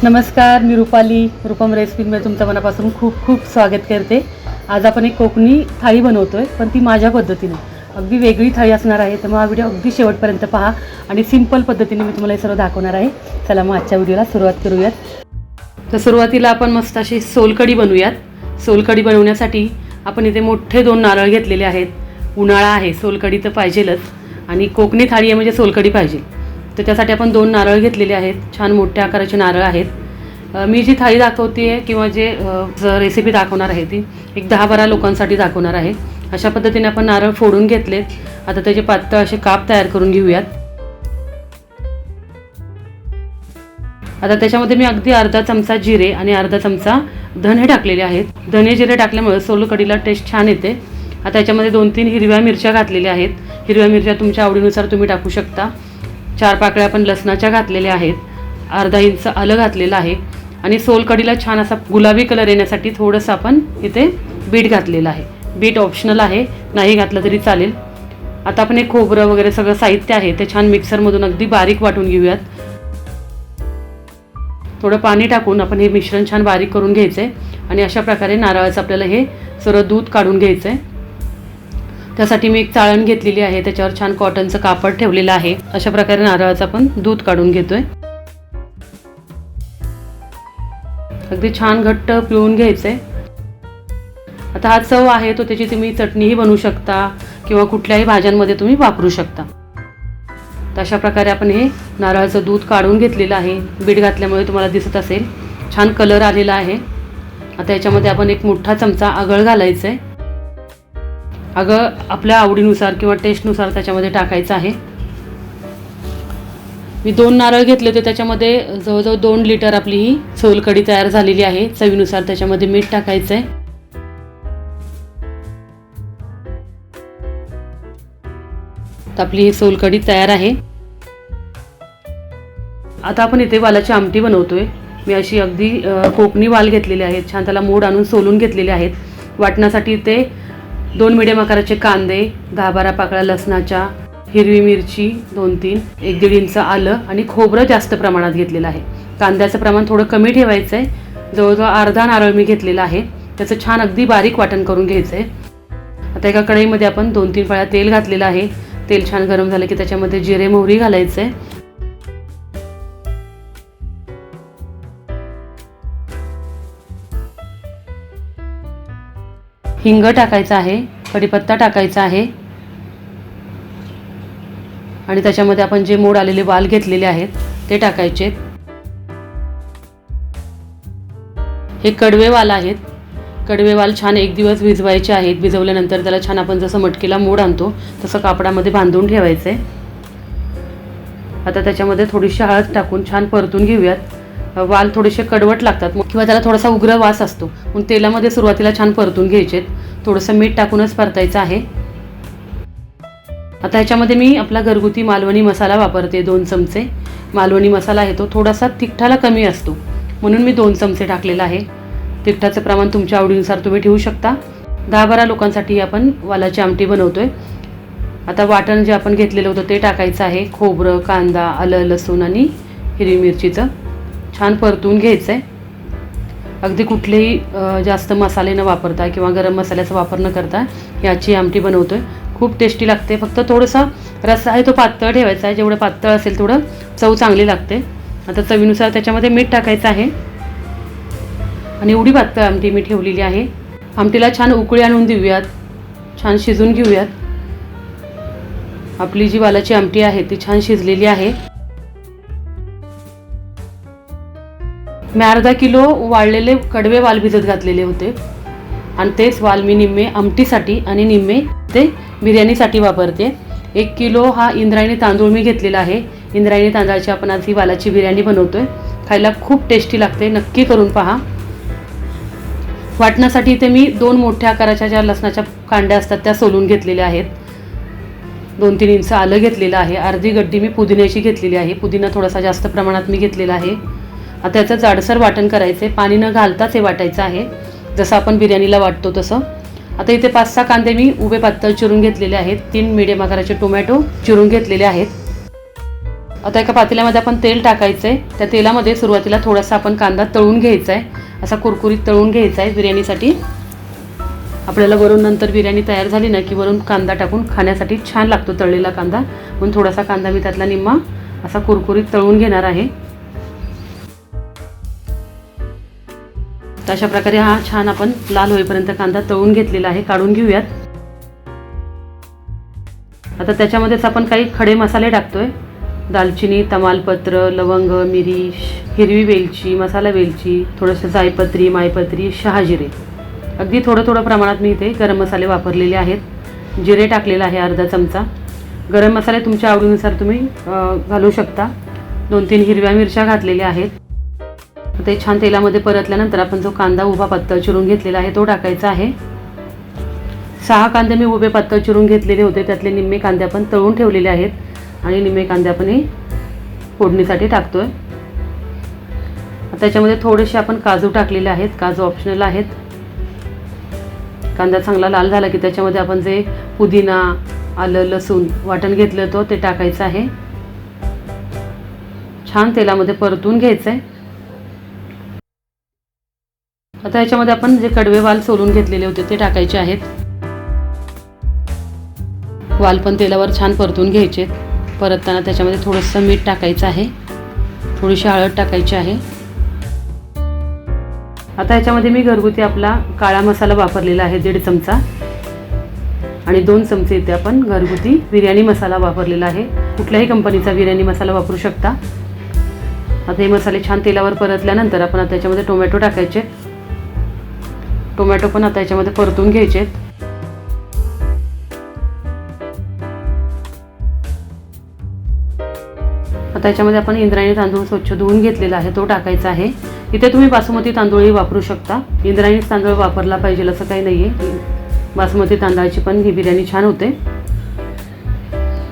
नमस्कार, मी रुपाली. रूपम रेसिपीमध्ये तुमचं मनापासून खूप खूप स्वागत करते. आज आपण एक कोकणी थाळी बनवतोय, पण ती माझ्या पद्धतीने अगदी वेगळी थाळी असणार आहे. त्यामुळे हा व्हिडिओ अगदी शेवटपर्यंत पहा आणि सिंपल पद्धतीने मी तुम्हाला हे सर्व दाखवणार आहे. चला मग आजच्या व्हिडिओला सुरुवात करूयात. तर सुरुवातीला आपण मस्त अशी सोलकढी बनवूयात. सोलकढी बनवण्यासाठी आपण इथे मोठे 2 नारळ घेतलेले आहेत. उन्हाळा आहे, सोलकढी तर पाहिजेलच आणि कोकणी थाळी आहे म्हणजे सोलकढी पाहिजे. तर त्यासाठी आपण 2 नारळ घेतलेले आहेत. छान मोठ्या आकाराचे नारळ आहेत. मी जी थाळी दाखवते आहे किंवा जे रेसिपी दाखवणार आहे ती एक 10-12 लोकांसाठी दाखवणार आहे. अशा पद्धतीने आपण नारळ फोडून घेतलेत. आता त्याचे पातळ असे काप तयार करून घेऊयात. आता त्याच्यामध्ये मी अगदी अर्धा चमचा जिरे आणि अर्धा चमचा धने टाकलेले आहेत. धने जिरे टाकल्यामुळे सोलकढीला टेस्ट छान येते. आता त्याच्यामध्ये 2-3 हिरव्या मिरच्या घातलेल्या आहेत. हिरव्या मिरच्या तुमच्या आवडीनुसार तुम्ही टाकू शकता. 4 पाकळ्या आपण लसणाच्या घातलेल्या आहेत. अर्धा इंच आलं घातलेलं आहे आणि सोलकढीला छान असा गुलाबी कलर येण्यासाठी थोडंसं आपण इथे बीट घातलेलं आहे. बीट ऑप्शनल आहे, नाही घातलं तरी चालेल. आता आपण एक खोबरं वगैरे सगळं साहित्य आहे ते छान मिक्सरमधून अगदी बारीक वाटून घेऊयात. थोडं पाणी टाकून आपण हे मिश्रण छान बारीक करून घ्यायचं आहे आणि अशा प्रकारे नारळाचं आपल्याला हे सर्व दूध काढून घ्यायचं आहे. त्यासाठी मी एक चाळण घेतलेली आहे, त्याच्यावर छान कॉटनचं कापड ठेवलेलं आहे. अशा प्रकारे नारळाचं आपण दूध काढून घेतोय. अगदी छान घट्ट पिळून घ्यायचंय. आता हा चव आहे तो त्याची तुम्ही चटणीही बनवू शकता किंवा कुठल्याही भाज्यांमध्ये तुम्ही वापरू शकता. तर अशा प्रकारे आपण हे नारळाचं दूध काढून घेतलेलं आहे. बीट घातल्यामुळे तुम्हाला दिसत असेल छान कलर आलेला आहे. आता याच्यामध्ये आपण एक मोठा चमचा आगळ घालायचं आहे. आगळ आपल्या आवडीनुसार किंवा टेस्टनुसार त्याच्यामध्ये टाकायचं आहे. मी 2 नारळ घेतले होते, त्याच्यामध्ये जवळजवळ 2 लिटर आपली ही सोलकढी तयार झालेली आहे. चवीनुसार त्याच्यामध्ये मीठ टाकायचं आहे. तर आपली ही सोलकढी तयार आहे. आता आपण इथे वालाची आमटी बनवतोय. मी अशी अगदी कोकणी वाल घेतलेले आहेत. छान त्याला मोड आणून सोलून घेतलेले आहेत. वाटण्यासाठी इथे 2 मिडियम आकाराचे कांदे, 10-12 पाकळ्या लसणाच्या, हिरवी मिरची 2-3, 1-1.5 इंच आलं आणि खोबरं जास्त प्रमाणात घेतलेलं आहे. कांद्याचं प्रमाण थोडं कमी ठेवायचं आहे. जवळजवळ अर्धा नारळ मी घेतलेला आहे. त्याचं छान अगदी बारीक वाटण करून घ्यायचं आहे. आता एका कढईमध्ये आपण 2-3 पळ्या तेल घातलेलं आहे. तेल छान गरम झालं की त्याच्यामध्ये जिरे मोहरी घालायचं आहे. हिंग टाकायचं आहे, कढीपत्ता टाकायचा आहे आणि त्याच्यामध्ये आपण जे मोड आलेले वाल घेतलेले आहेत ते टाकायचे. हे कडवे वाल आहेत. कडवे वाल छान 1 दिवस भिजवायचे आहेत. भिजवल्यानंतर त्याला छान आपण जसं मटकीला मोड आणतो तसं कापडामध्ये बांधून ठेवायचं आहे. आता त्याच्यामध्ये थोडीशी हळद टाकून छान परतून घेऊयात. वाल थोडेसे कडवट लागतात किंवा त्याला थोडासा उग्र वास असतो, म्हणून तेलामध्ये सुरुवातीला छान परतून घ्यायचे. थोडंसं मीठ टाकूनच परतायचं आहे. आता ह्याच्यामध्ये मी आपला घरगुती मालवणी मसाला वापरते. 2 चमचे मालवणी मसाला आहे. तो थोडासा तिखटाला कमी असतो म्हणून मी 2 चमचे टाकलेला आहे. तिखटाचं प्रमाण तुमच्या आवडीनुसार तुम्ही ठेवू शकता. 10-12 लोकांसाठी आपण वालाची आमटी बनवतोय. आता वाटण जे आपण घेतलेलं होतं ते टाकायचं आहे. खोबरं, कांदा, आलं, लसूण आणि हिरवी मिरचीचं छान परतून घ्यायचं आहे. अगदी कुठलेही जास्त मसाले न वापरता किंवा गरम मसाल्याचा वापर न करता याची आमटी बनवतोय. खूप टेस्टी लागते. फक्त थोडासा रस्सा आहे तो पातळ ठेवायचा आहे. जेवढं पातळ असेल तेवढं चव चांगली लागते. आता चवीनुसार त्याच्यामध्ये मीठ टाकायचं आहे आणि एवढी पातळ आमटी मी ठेवलेली आहे. आमटीला छान उकळी आणून देऊयात. छान शिजून घेऊयात. आपली जी वालाची आमटी आहे ती छान शिजलेली आहे. मी अर्धा किलो वाळलेले कडवे वाल भिजत घातलेले होते आणि तेच वाल मी निम्मे आमटीसाठी आणि निम्मे ते बिर्याणीसाठी वापरते. 1 किलो हा इंद्रायणी तांदूळ मी घेतलेला आहे. इंद्रायणी तांदळाची आपण आज ही वालाची बिर्याणी बनवतोय. खायला खूप टेस्टी लागते, नक्की करून पहा. वाटण्यासाठी इथे मी 2 मोठ्या आकाराच्या ज्या लसणाच्या कांड्या असतात त्या सोलून घेतलेल्या आहेत. 2-3 इंच आलं घेतलेलं आहे. अर्धी गड्डी मी पुदिन्याची घेतलेली आहे. पुदिना थोडासा जास्त प्रमाणात मी घेतलेला आहे. आता याचं जाडसर वाटण करायचं आहे. पाणी न घालताच हे वाटायचं आहे, जसं आपण बिर्याणीला वाटतो तसं. आता इथे 5-6 कांदे मी उभे पातळ चिरून घेतलेले आहेत. 3 मीडियम आकाराचे टोमॅटो चिरून घेतलेले आहेत. आता एका पातेल्यामध्ये आपण तेल टाकायचं आहे. त्या तेलामध्ये सुरुवातीला थोडासा आपण कांदा तळून घ्यायचा आहे, असा कुरकुरीत तळून घ्यायचा आहे बिर्याणीसाठी. आपल्याला वरून नंतर बिर्याणी तयार झाली ना की वरून कांदा टाकून खाण्यासाठी छान लागतो तळलेला कांदा, म्हणून थोडासा कांदा मी त्यातला निम्मा असा कुरकुरीत तळून घेणार आहे. तर अशा प्रकारे हा छान आपण लाल होईपर्यंत कांदा तळून घेतलेला आहे. काढून घेऊयात. आता त्याच्यामध्येच आपण काही खडे मसाले टाकतोय. दालचिनी, तमालपत्र, लवंग, मिरी, हिरवी वेलची, मसाला वेलची, थोडंसं जायपत्री, मायपत्री, शहाजिरे. अगदी थोडं प्रमाणात मी इथे गरम मसाले वापरलेले आहेत. जिरे टाकलेला आहे अर्धा चमचा. गरम मसाले तुमच्या आवडीनुसार तुम्ही घालू शकता. 2-3 हिरव्या मिरच्या घातलेल्या आहेत. ते छान तेलामध्ये परतल्यानंतर आपण जो कांदा उभा पातळ चिरून घेतलेला आहे तो टाकायचा आहे. 6 कांदे मी उभे पातळ चिरून घेतलेले होते. त्यातले निम्मे कांदे आपण तळून ठेवलेले आहेत आणि निम्मे कांदे आपण हे फोडणीसाठी टाकतोय. त्याच्यामध्ये थोडेसे आपण काजू टाकलेले आहेत. काजू ऑप्शनल आहेत. कांदा चांगला लाल झाला की त्याच्यामध्ये आपण जे पुदिना, आलं, लसूण वाटण घेतलं तो ते टाकायचं आहे. छान तेलामध्ये परतून घ्यायचं आहे. आता याच्यामध्ये आपण जे कडवे वाल सोलून घेतलेले होते ते टाकायचे आहेत. वाल पण तेलावर छान परतून घ्यायचे. परतताना त्याच्यामध्ये थोडंसं मीठ टाकायचं आहे, थोडीशी हळद टाकायची आहे. आता याच्यामध्ये मी घरगुती आपला काळा मसाला वापरलेला आहे 1.5 चमचा आणि 2 चमचे इथे आपण घरगुती बिर्याणी मसाला वापरलेला आहे. कुठल्याही कंपनीचा बिर्याणी मसाला वापरू शकता. आता हे मसाले छान तेलावर परतल्यानंतर आपण आता त्याच्यामध्ये टोमॅटो टाकायचे. टोमॅटो पण आता याच्यामध्ये परतून घ्यायचे. आता याच्यामध्ये आपण इंद्रायणी तांदूळ स्वच्छ धुवून घेतलेला आहे तो टाकायचा आहे. इथे तुम्ही बासमती तांदूळही वापरू शकता. इंद्रायणी तांदूळ वापरला पाहिजे असं काही नाहीये. बासमती तांदळाची पण ही बिर्याणी छान होते.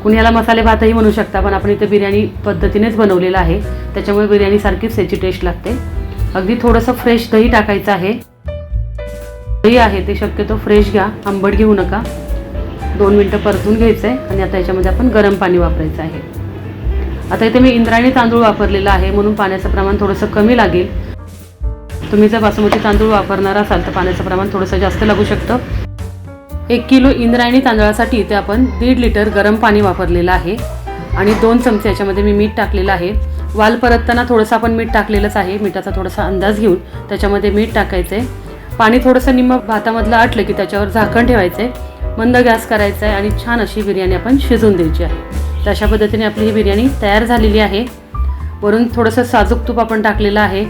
कुणी याला मसाले भातही म्हणू शकता, पण आपण इथे बिर्याणी पद्धतीनेच बनवलेला आहे त्याच्यामुळे बिर्याणी सारखीच याची टेस्ट लागते. अगदी थोडंसं फ्रेश दही टाकायचं आहे. दही आहे ते शक्यतो फ्रेश घ्या, आंबट घेऊ नका. 2 मिनिटं परतून घ्यायचं आहे आणि आता याच्यामध्ये आपण गरम पाणी वापरायचं आहे. आता इथे मी इंद्रायणी तांदूळ वापरलेला आहे म्हणून पाण्याचं प्रमाण थोडंसं कमी लागेल. तुम्ही जर बासमती तांदूळ वापरणार असाल तर पाण्याचं प्रमाण थोडंसं जास्त लागू शकतं. 1 किलो इंद्रायणी तांदळासाठी इथे आपण 1.5 लिटर गरम पाणी वापरलेलं आहे आणि 2 चमचे याच्यामध्ये मी मीठ टाकलेलं आहे. वाल परतताना थोडंसं आपण मीठ टाकलेलंच आहे. मिठाचा थोडासा अंदाज घेऊन त्याच्यामध्ये मीठ टाकायचं आहे. पाणी थोडंसं निम्म भातामधलं आटलं की त्याच्यावर झाकण ठेवायचं आहे. मंद गॅस करायचा आहे आणि छान अशी बिर्याणी आपण शिजवून द्यायची आहे. तर अशा पद्धतीने आपली ही बिर्याणी तयार झालेली आहे. वरून थोडंसं साजूक तूप आपण टाकलेलं आहे.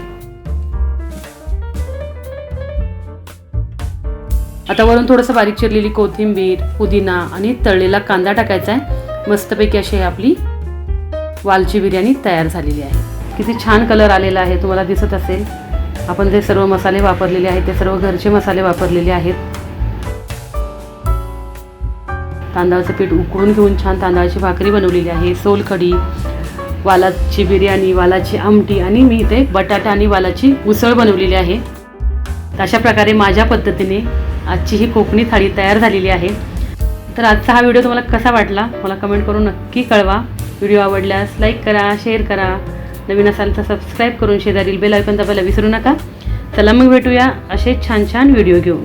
आता वरून थोडंसं बारीक चिरलेली कोथिंबीर, पुदिना आणि तळलेला कांदा टाकायचा आहे. मस्तपैकी अशी आपली वालची बिर्याणी तयार झालेली आहे. किती छान कलर आलेला आहे, तुम्हाला दिसत असेल. आपण जे सर्व मसाले वापरलेले आहेत ते सर्व घरचे मसाले वापरलेले आहेत. तांदळाचं पीठ उकळून घेऊन छान तांदळाची भाकरी बनवलेली आहे. सोलकढी, वालाची बिर्याणी, वालाची आमटी आणि मी इथे बटाटा आणि वालाची उसळ बनवलेली आहे. अशा प्रकारे माझ्या पद्धतीने आजची ही कोकणी थाळी तयार झालेली आहे. तर आजचा हा व्हिडिओ तुम्हाला कसा वाटला मला कमेंट करून नक्की कळवा. व्हिडिओ आवडल्यास लाईक करा, शेअर करा. नवीन असाल तर सबस्क्राईब करून शेजारील बेल आयकॉन दाबायला विसरू नका. चला मग भेटूया असे छान छान व्हिडिओ घेऊन.